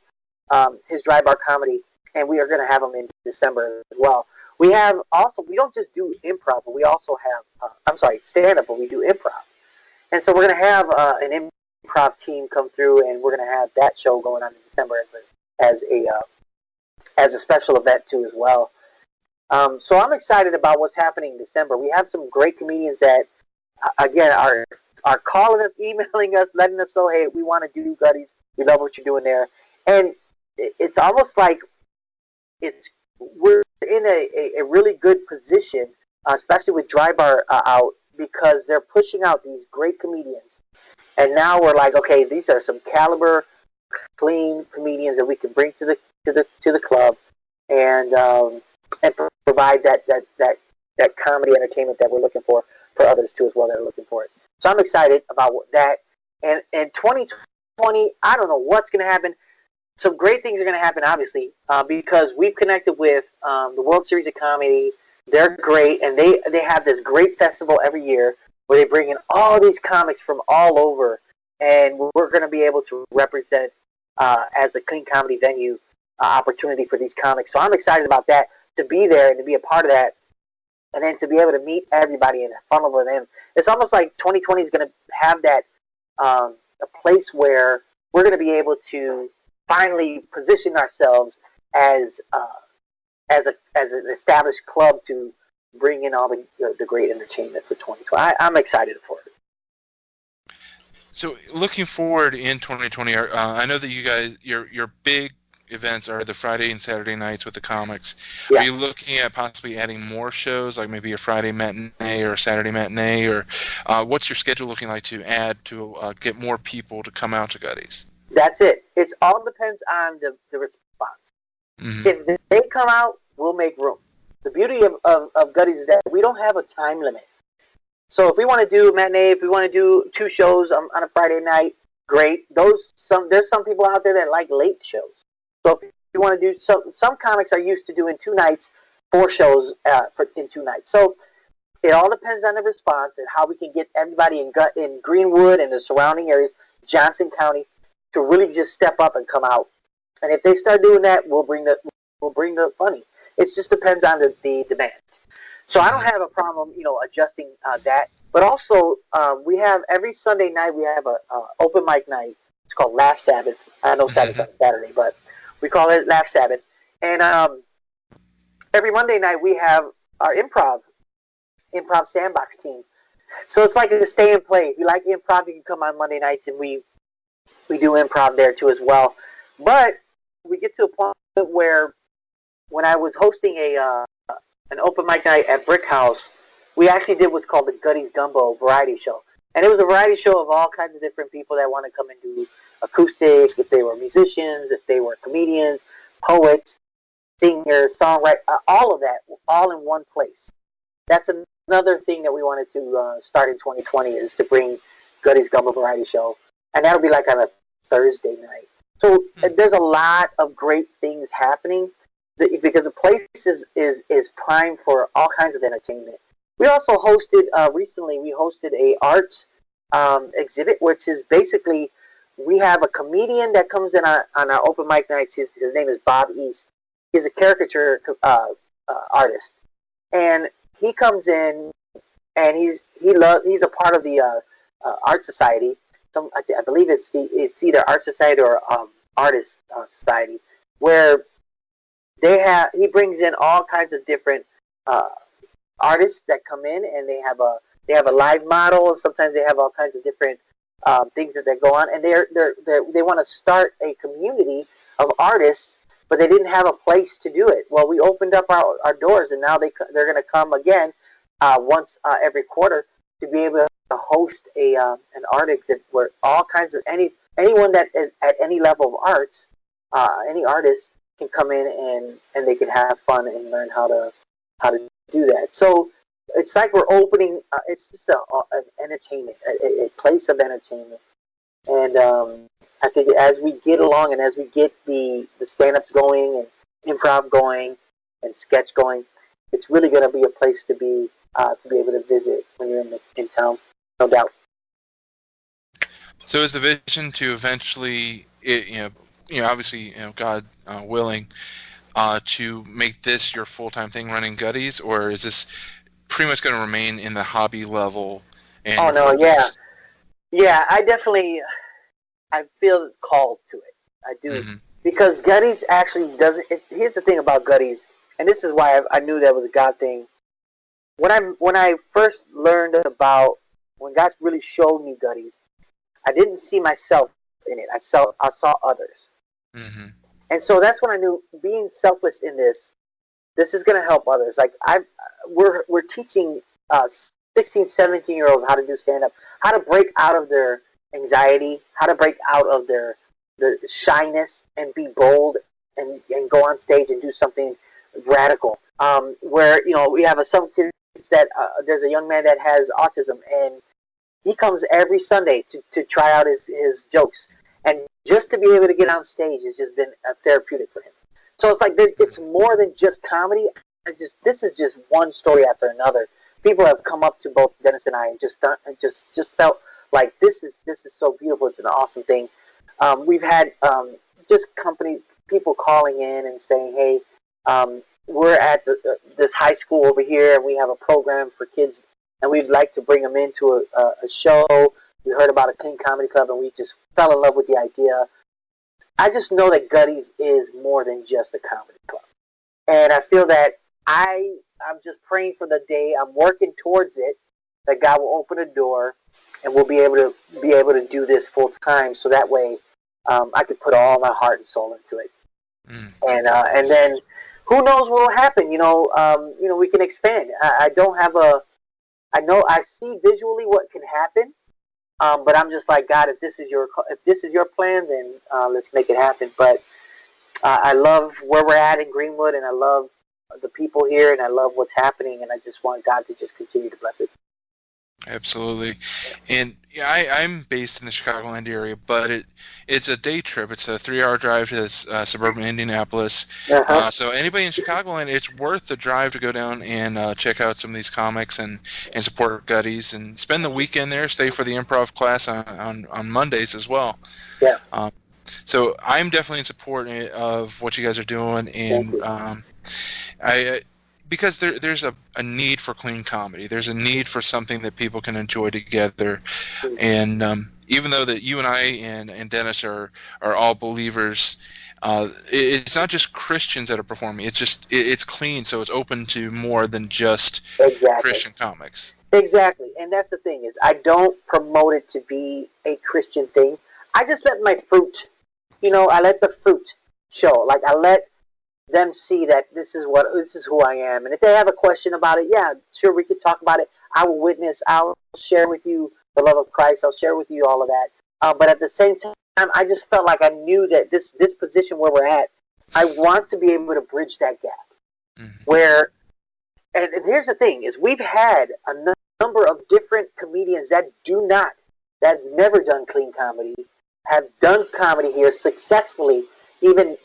his dry bar comedy, and we are going to have him in December as well. We don't just do improv, but we also have, stand-up, but we do improv. And so we're going to have an improv team come through, and we're going to have that show going on in December as a special event too as well. So I'm excited about what's happening in December. We have some great comedians that, again, are calling us, emailing us, letting us know, hey, we want to do Guttys. We love what you're doing there. And it's almost like we're in a really good position, especially with Dry Bar out, because they're pushing out these great comedians. And now we're like, okay, these are some caliber, clean comedians that we can bring to the club and provide that comedy entertainment that we're looking for others too as well that are looking for it. So I'm excited about that. And 2020, I don't know what's going to happen. Some great things are going to happen, obviously, because we've connected with the World Series of Comedy. They're great, and they have this great festival every year where they bring in all these comics from all over, and we're going to be able to represent as a clean comedy venue opportunity for these comics. So I'm excited about that, to be there and to be a part of that, and then to be able to meet everybody and funnel with them. It's almost like 2020 is going to have that a place where we're going to be able to finally position ourselves as an established club to bring in all the great entertainment for 2020. I'm excited for it. So looking forward in 2020, I know that you guys, your big events are the Friday and Saturday nights with the comics. Yeah. Are you looking at possibly adding more shows, like maybe a Friday matinee or a Saturday matinee, or what's your schedule looking like to add to get more people to come out to Guttys? That's it. It all depends on the response. Mm-hmm. If they come out, we'll make room. The beauty of Guttys is that we don't have a time limit. So if we want to do a matinee, if we want to do 2 shows on a Friday night, great. There's some people out there that like late shows. So if you want to do some comics are used to doing 2 nights, 4 shows in 2 nights. So it all depends on the response and how we can get everybody in Greenwood and the surrounding areas, Johnson County, to really just step up and come out. And if they start doing that, we'll bring the money. It just depends on the demand. So I don't have a problem, adjusting that. But also, we have every Sunday night we have a open mic night. It's called Laugh Sabbath. I know Sabbath's on Saturday, but we call it Laugh Sabbath. And every Monday night we have our improv sandbox team. So it's like a stay and play. If you like improv, you can come on Monday nights, and we do improv there too as well. But we get to a point where when I was hosting an open mic night at Brick House, we actually did what's called the Gutty's Gumbo variety show. And it was a variety show of all kinds of different people that want to come and do acoustic, if they were musicians, if they were comedians, poets, singers, songwriters, all of that, all in one place. That's another thing that we wanted to start in 2020 is to bring Gutty's Gumbo variety show. And that'll be like on a Thursday night. So there's a lot of great things happening because the place is primed for all kinds of entertainment. We also hosted, recently, a arts exhibit, which is basically, we have a comedian that comes in on our open mic nights. His name is Bob East. He's a caricature artist. And he comes in, and he's a part of the Art Society. I believe it's either Art Society or Artist Society, where he brings in all kinds of different artists that come in, and they have a live model. Sometimes they have all kinds of different things that go on, and they want to start a community of artists, but they didn't have a place to do it. Well, we opened up our doors, and now they're going to come again once every quarter to be able to host an art exhibit where all kinds of anyone that is at any level of arts, any artist can come in and they can have fun and learn how to do that. So it's like we're opening. It's just an entertainment, a place of entertainment. And I think as we get along and as we get the stand-ups going and improv going and sketch going, it's really going to be a place to be able to visit when you're in town, no doubt. So is the vision to eventually, obviously, God willing, to make this your full-time thing, running Guttys, or is this pretty much going to remain in the hobby level? And yeah. I feel called to it. I do, because Guttys actually doesn't. Here's the thing about Guttys, and this is why I knew that was a God thing. When I first learned about, when God really showed me Guttys, I didn't see myself in it. I saw others. Mm-hmm. And so that's when I knew, being selfless in this is going to help others. Like we're teaching 16, 17-year-olds how to do stand-up, how to break out of their anxiety, how to break out of their shyness and be bold and go on stage and do something radical. Where, we have some kids that there's a young man that has autism, and he comes every Sunday to try out his jokes. And just to be able to get on stage has just been therapeutic for him. So it's like it's more than just comedy. This is just one story after another. People have come up to both Dennis and I and just felt like this is so beautiful. It's an awesome thing. We've had just people calling in and saying, hey, we're at this high school over here, and we have a program for kids, and we'd like to bring them into a show We heard about a clean comedy club, and we just fell in love with the idea. I just know that Gutty's is more than just a comedy club. And I feel that I'm just praying for the day. I'm working towards it, that God will open a door and we'll be able to do this full time, so that way I could put all my heart and soul into it. And then who knows what will happen? We can expand. I see visually what can happen, but I'm just like, God, if this is your plan, then let's make it happen. But I love where we're at in Greenwood, and I love the people here, and I love what's happening, and I just want God to just continue to bless it. Absolutely. And I'm based in the Chicagoland area, but it's a day trip. It's a 3-hour drive to suburban Indianapolis. So anybody in Chicagoland, it's worth the drive to go down and check out some of these comics and support Guttys and spend the weekend there. Stay for the improv class on Mondays as well. Yeah. So I'm definitely in support of what you guys are doing, and because there's a need for clean comedy. There's a need for something that people can enjoy together. And even though that you and I and Dennis are all believers, it's not just Christians that are performing. It's clean, so it's open to more than just Christian comics. Exactly. And that's the thing, is I don't promote it to be a Christian thing. I just let my fruit, I let the fruit show. Like, I let them see that this is who I am. And if they have a question about it, yeah, sure, we could talk about it. I will witness. I'll share with you the love of Christ. I'll share with you all of that. But at the same time, I just felt like I knew that this position where we're at, I want to be able to bridge that gap. Where, and here's the thing, is we've had a number of different comedians that have never done clean comedy, have done comedy here successfully, even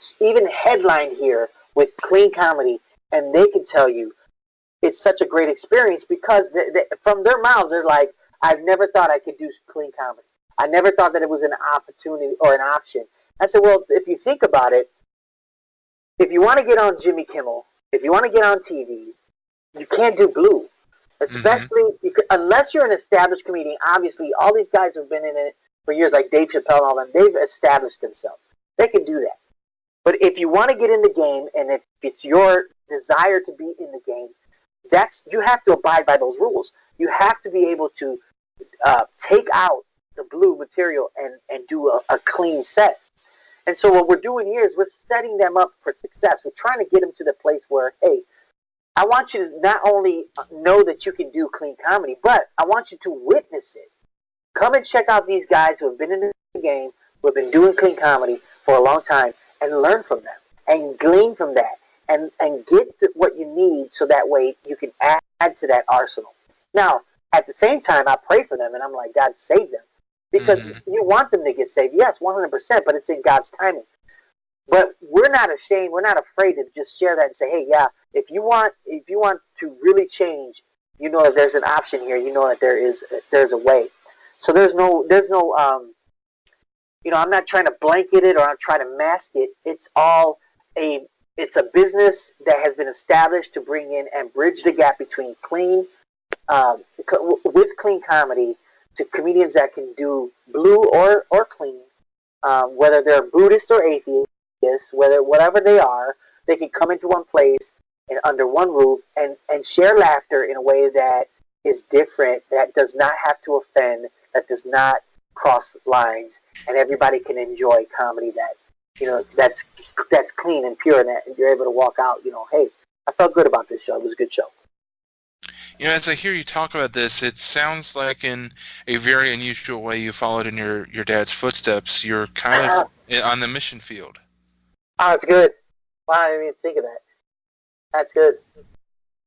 headlined here with clean comedy, and they can tell you it's such a great experience because from their mouths, they're like, I've never thought I could do clean comedy. I never thought that it was an opportunity or an option. I said, well, if you think about it, if you want to get on Jimmy Kimmel, if you want to get on TV, you can't do blue. Especially, unless you're an established comedian. Obviously, all these guys have been in it for years, like Dave Chappelle and all them. They've established themselves. They can do that. But if you want to get in the game, and if it's your desire to be in the game, you have to abide by those rules. You have to be able to take out the blue material and do a clean set. And so what we're doing here is we're setting them up for success. We're trying to get them to the place where, hey, I want you to not only know that you can do clean comedy, but I want you to witness it. Come and check out these guys who have been in the game, who have been doing clean comedy for a long time, and learn from them and glean from that and get what you need, so that way you can add to that arsenal. Now, at the same time, I pray for them, and I'm like, God, save them. Because you want them to get saved. Yes, 100%, but it's in God's timing. But we're not ashamed. We're not afraid to just share that and say, hey, yeah, if you want to really change, you know that there's an option here. You know that there's a way. So there's no I'm not trying to blanket it or I'm trying to mask it. It's a business that has been established to bring in and bridge the gap between with clean comedy to comedians that can do blue or clean, whether they're Buddhist or atheists, whatever they are, they can come into one place and under one roof and share laughter in a way that is different, that does not have to offend, that does not cross lines, and everybody can enjoy comedy that's clean and pure, and that you're able to walk out, hey, I felt good about this show. It was a good show. As I hear you talk about this, it sounds like in a very unusual way you followed in your dad's footsteps. You're kind of on the mission field. Oh, it's good. Wow, I didn't even think of that. That's good.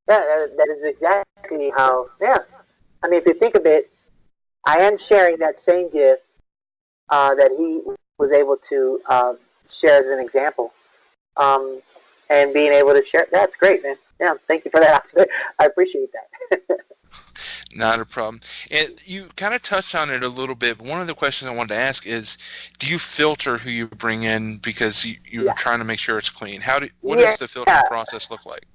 Yeah, that is exactly how, I mean, if you think of it, I am sharing that same gift that he was able to share as an example. And being able to share, that's great, man. Yeah, thank you for that. I appreciate that. Not a problem. And you kind of touched on it a little bit, but one of the questions I wanted to ask is, do you filter who you bring in because you're trying to make sure it's clean? What does the filtering process look like?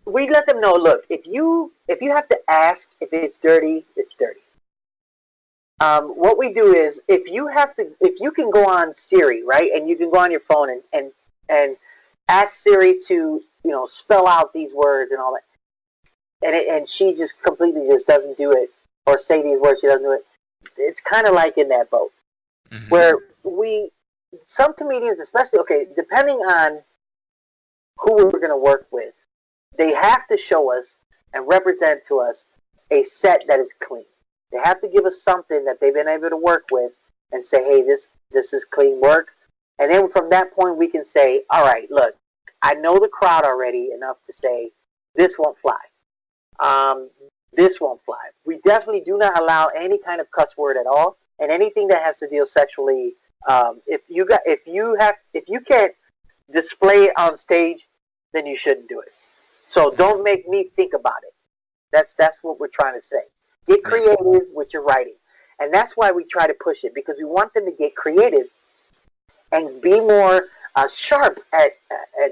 We let them know, look, if you have to ask if it's dirty, it's dirty. What we do is, if you can go on Siri, right, and you can go on your phone and ask Siri to, spell out these words and all that, and she just completely just doesn't do it, or say these words, she doesn't do it. It's kind of like in that boat, where some comedians, especially, depending on who we're going to work with, they have to show us and represent to us a set that is clean. They have to give us something that they've been able to work with and say, hey, this is clean work. And then from that point, we can say, all right, look, I know the crowd already enough to say, this won't fly. This won't fly. We definitely do not allow any kind of cuss word at all, and anything that has to deal sexually. If you can't display it on stage, then you shouldn't do it. So don't make me think about it. That's what we're trying to say. Get creative with your writing. And that's why we try to push it, because we want them to get creative and be more sharp at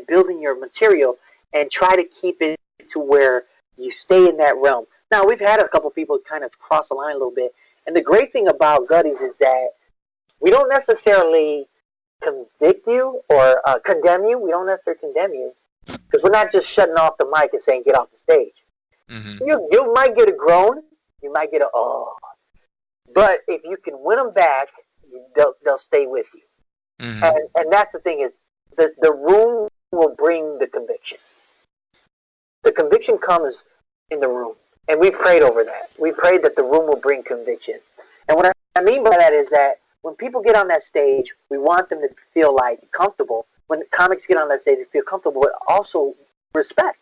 building your material, and try to keep it to where you stay in that realm. Now, we've had a couple people kind of cross the line a little bit. And the great thing about Guttys is that we don't necessarily convict you or condemn you. We don't necessarily condemn you, because we're not just shutting off the mic and saying, get off the stage. You might get a groan. You might get a, oh. But if you can win them back, they'll stay with you. And that's the thing, is the room will bring the conviction. The conviction comes in the room. And we prayed over that. We prayed that the room will bring conviction. And what I mean by that is that when people get on that stage, we want them to feel like comfortable. When comics get on that stage, they feel comfortable, but also respect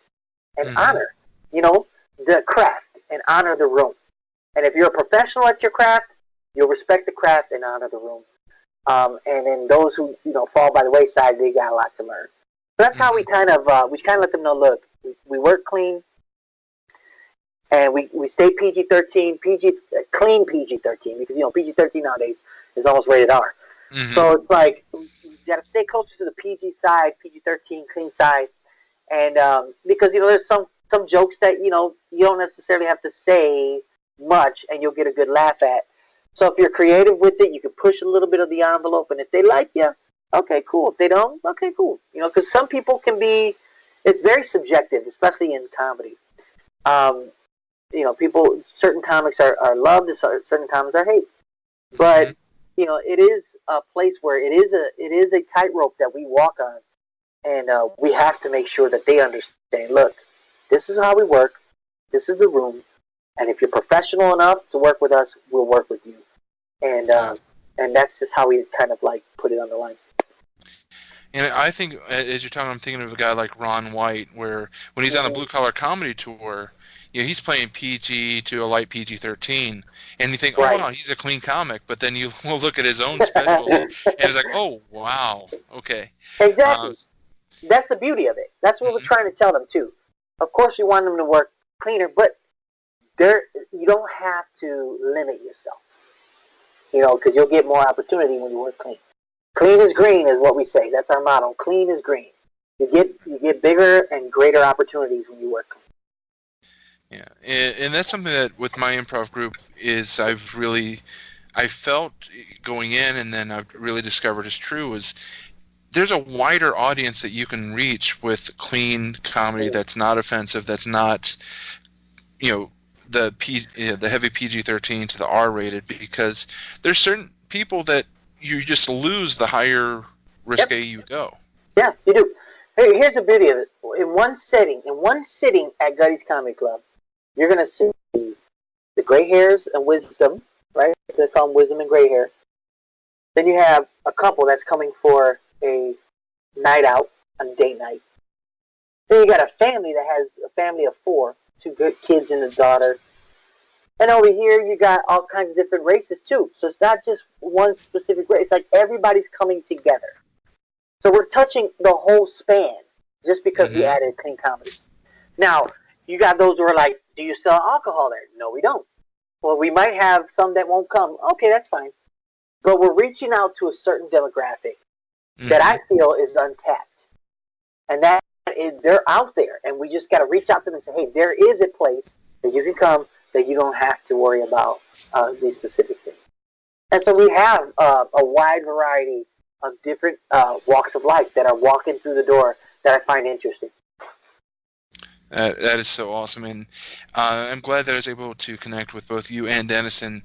and honor, the craft, and honor the room. And if you're a professional at your craft, you'll respect the craft and honor the room. And then those who fall by the wayside, they got a lot to learn. So that's how we kind of let them know. Look, we work clean, and we stay PG-13, clean PG-13, because PG-13 nowadays is almost rated R. So it's like you got to stay closer to the PG side, PG-13 clean side, and because there's some jokes that you don't necessarily have to say much, and you'll get a good laugh at. So if you're creative with it, you can push a little bit of the envelope, and if they like you, okay, cool. If they don't, okay, cool. Because some people can be, it's very subjective, especially in comedy. People, certain comics are loved, and certain comics are hated. But it is a place where it is a tightrope that we walk on, and we have to make sure that they understand. Look, this is how we work. This is the room. And if you're professional enough to work with us, we'll work with you. And that's just how we kind of like put it on the line. And I think, as you're talking, I'm thinking of a guy like Ron White, where when he's on the Blue Collar Comedy Tour, he's playing PG to a light PG-13, and you think, oh, wow, he's a clean comic, but then you will look at his own specials, and it's like, oh, wow, okay. Exactly. That's the beauty of it. That's what we're trying to tell them, too. Of course, you want them to work cleaner, but you don't have to limit yourself, because you'll get more opportunity when you work clean. Clean is green is what we say. That's our motto. Clean is green. You get bigger and greater opportunities when you work clean. Yeah, and that's something that with my improv group is I felt going in, and then I've really discovered is true, is there's a wider audience that you can reach with clean comedy that's not offensive, that's not, the heavy PG-13 to the R-rated, because there's certain people that you just lose the higher risque you go. Yeah, you do. Hey, here's the beauty of it. In one sitting at Gutty's Comedy Club, you're going to see the gray hairs and wisdom, right? They call them wisdom and gray hair. Then you have a couple that's coming for a night out, on date night. Then you got a family that has a family of 4, 2 good kids and a daughter. And over here, you got all kinds of different races, too. So it's not just one specific race. It's like everybody's coming together. So we're touching the whole span just because we added clean comedy. Now, you got those who are like, do you sell alcohol there? No, we don't. Well, we might have some that won't come. Okay, that's fine. But we're reaching out to a certain demographic that I feel is untapped. And that is, they're out there. And we just got to reach out to them and say, hey, there is a place that you can come that you don't have to worry about these specific things. And so we have a wide variety of different walks of life that are walking through the door that I find interesting. That is so awesome, and I'm glad that I was able to connect with both you and Dennis and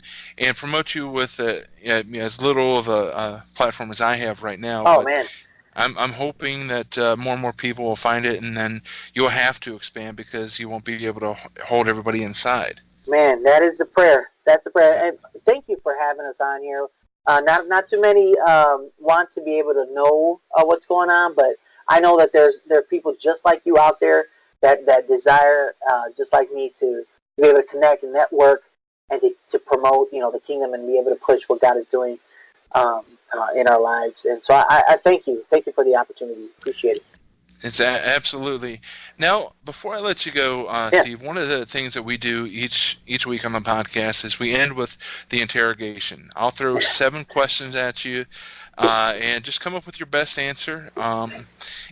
promote you with as little of a platform as I have right now. Oh, but man. I'm hoping that more and more people will find it, and then you'll have to expand because you won't be able to hold everybody inside. Man, that is the prayer. That's the prayer. And thank you for having us on here. Not too many want to be able to know what's going on, but I know that there are people just like you out there that desire, just like me, to be able to connect and network and to promote, the kingdom and be able to push what God is doing in our lives. And so I thank you. Thank you for the opportunity. Appreciate it. It's absolutely. Now, before I let you go, Steve, one of the things that we do each week on the podcast is we end with the interrogation. I'll throw 7 questions at you, and just come up with your best answer. And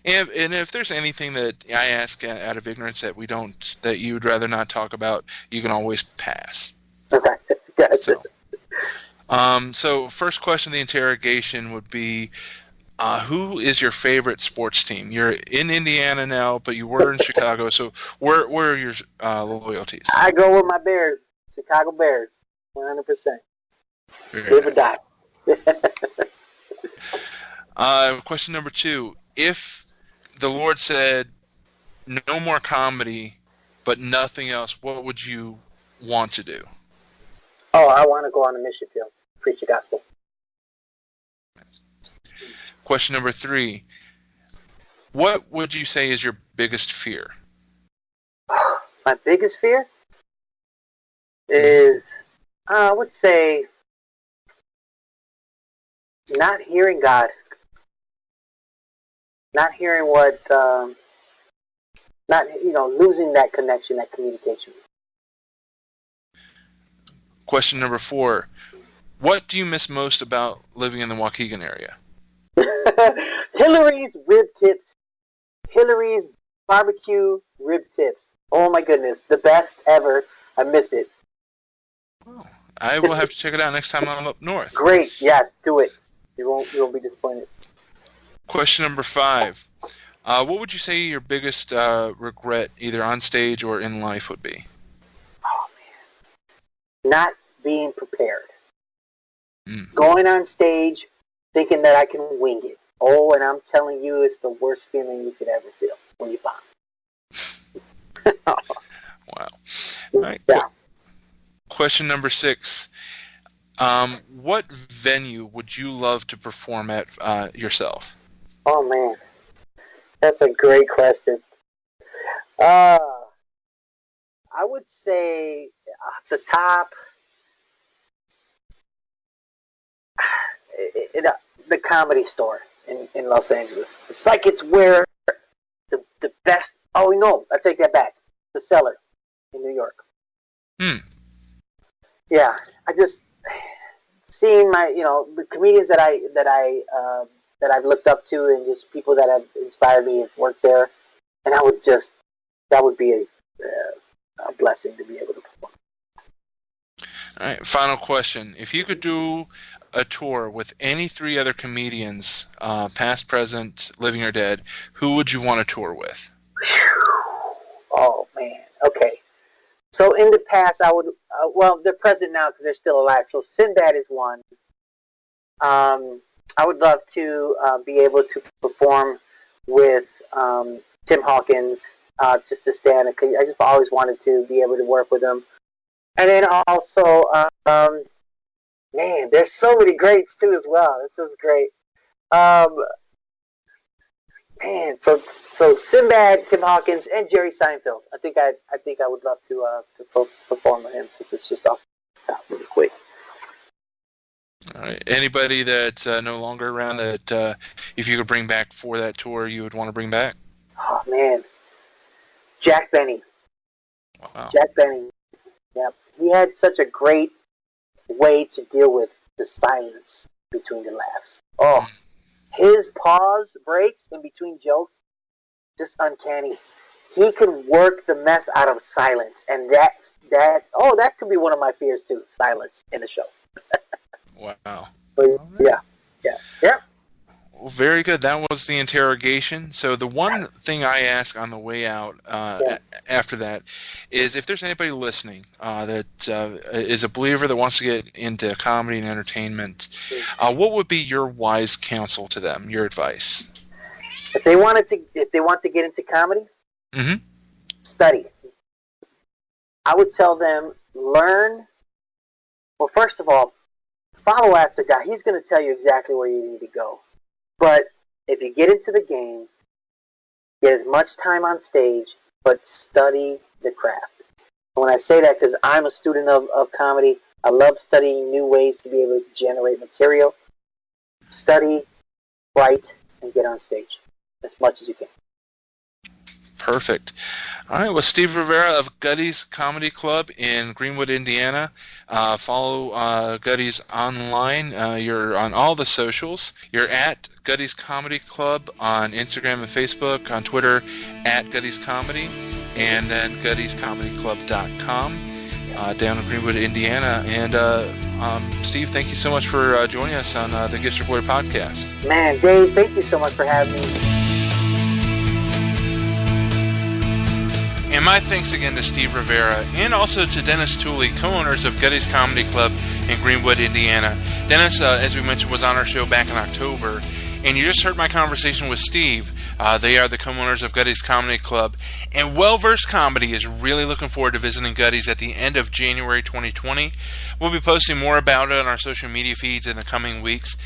if there's anything that I ask out of ignorance that you would rather not talk about, you can always pass. Okay. Gotcha. So first question of the interrogation would be, who is your favorite sports team? You're in Indiana now, but you were in Chicago. So where are your loyalties? I go with my Bears, Chicago Bears, 100%. Live or die. Question number 2. If the Lord said, no more comedy, but nothing else, what would you want to do? Oh, I want to go on a mission field, preach the gospel. Question number 3. What would you say is your biggest fear? My biggest fear is, I would say, not hearing God. Not hearing what, losing that connection, that communication. Question number 4. What do you miss most about living in the Waukegan area? Hillary's rib tips. Hillary's barbecue rib tips. Oh my goodness, the best ever. I miss it. Oh, I will have to check it out next time I'm up north. Great, yes, do it. You won't be disappointed. Question number 5. What would you say your biggest regret, either on stage or in life, would be? Oh man, not being prepared. Going on stage, thinking that I can wing it. Oh, and I'm telling you, it's the worst feeling you could ever feel when you bomb. Wow. All right. Yeah. Question number 6. What venue would you love to perform at yourself? Oh, man. That's a great question. I would say off the top, the Comedy Store in Los Angeles. It's like it's where the best. Oh no, I take that back. The Cellar in New York. Yeah, I just seeing the comedians that I've looked up to and just people that have inspired me and worked there, and that would be a blessing to be able to perform. All right, final question. If you could do a tour with any 3 other comedians, past, present, living or dead, who would you want to tour with? Oh, man. Okay. So in the past, I would, they're present now because they're still alive. So Sinbad is one. I would love to be able to perform with Tim Hawkins, just to stand. I just always wanted to be able to work with him. And then also, man, there's so many greats too as well. This is great. Man, so Sinbad, Tim Hawkins, and Jerry Seinfeld. I think I would love to perform with him since it's just off the top really quick. All right. Anybody that's no longer around that if you could bring back for that tour, you would want to bring back? Oh man, Jack Benny. Wow. Jack Benny. Yeah, he had such a great way to deal with the silence between the laughs. Oh, his pause breaks in between jokes, just uncanny. He could work the mess out of silence, and that could be one of my fears too. Silence in a show. Wow. But, yeah. Well, very good. That was the interrogation. So the one thing I ask on the way out after that is if there's anybody listening that is a believer that wants to get into comedy and entertainment, what would be your wise counsel to them, your advice? If they want to get into comedy, study. I would tell them, learn. Well, first of all, follow after God. He's going to tell you exactly where you need to go. But if you get into the game, get as much time on stage, but study the craft. And when I say that, because I'm a student of comedy, I love studying new ways to be able to generate material. Study, write, and get on stage as much as you can. Perfect. All right. Well, Steve Rivera of Gutty's Comedy Club in Greenwood, Indiana. Follow Gutty's online. You're on all the socials. You're at Gutty's Comedy Club on Instagram and Facebook, on Twitter at Gutty's Comedy, and then GuttysComedyClub.com down in Greenwood, Indiana. And Steve, thank you so much for joining us on the Gifts Your Glory podcast. Man, Dave, thank you so much for having me. And my thanks again to Steve Rivera and also to Dennis Tooley, co-owners of Gutty's Comedy Club in Greenwood, Indiana. Dennis, as we mentioned, was on our show back in October, and you just heard my conversation with Steve. They are the co-owners of Gutty's Comedy Club, and Well-Versed Comedy is really looking forward to visiting Gutty's at the end of January 2020. We'll be posting more about it on our social media feeds in the coming weeks.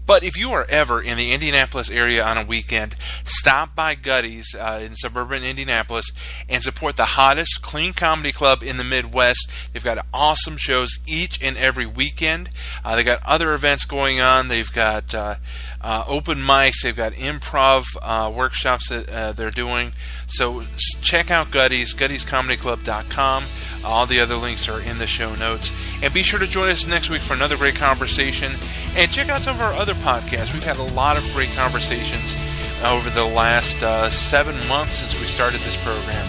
But if you are ever in the Indianapolis area on a weekend, stop by Gutty's in suburban Indianapolis and support the hottest clean comedy club in the Midwest. They've got awesome shows each and every weekend. They've got other events going on. They've got open mics. They've got improv workshops that they're doing. So check out Gutty's, GuttysComedyClub.com. All the other links are in the show notes. And be sure to join us next week for another great conversation. And check out some of our other podcasts. We've had a lot of great conversations over the last 7 months since we started this program.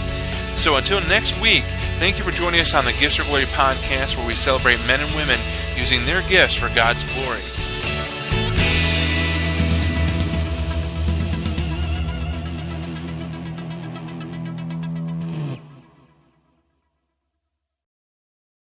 So until next week, thank you for joining us on the Gifts Your Glory podcast, where we celebrate men and women using their gifts for God's glory.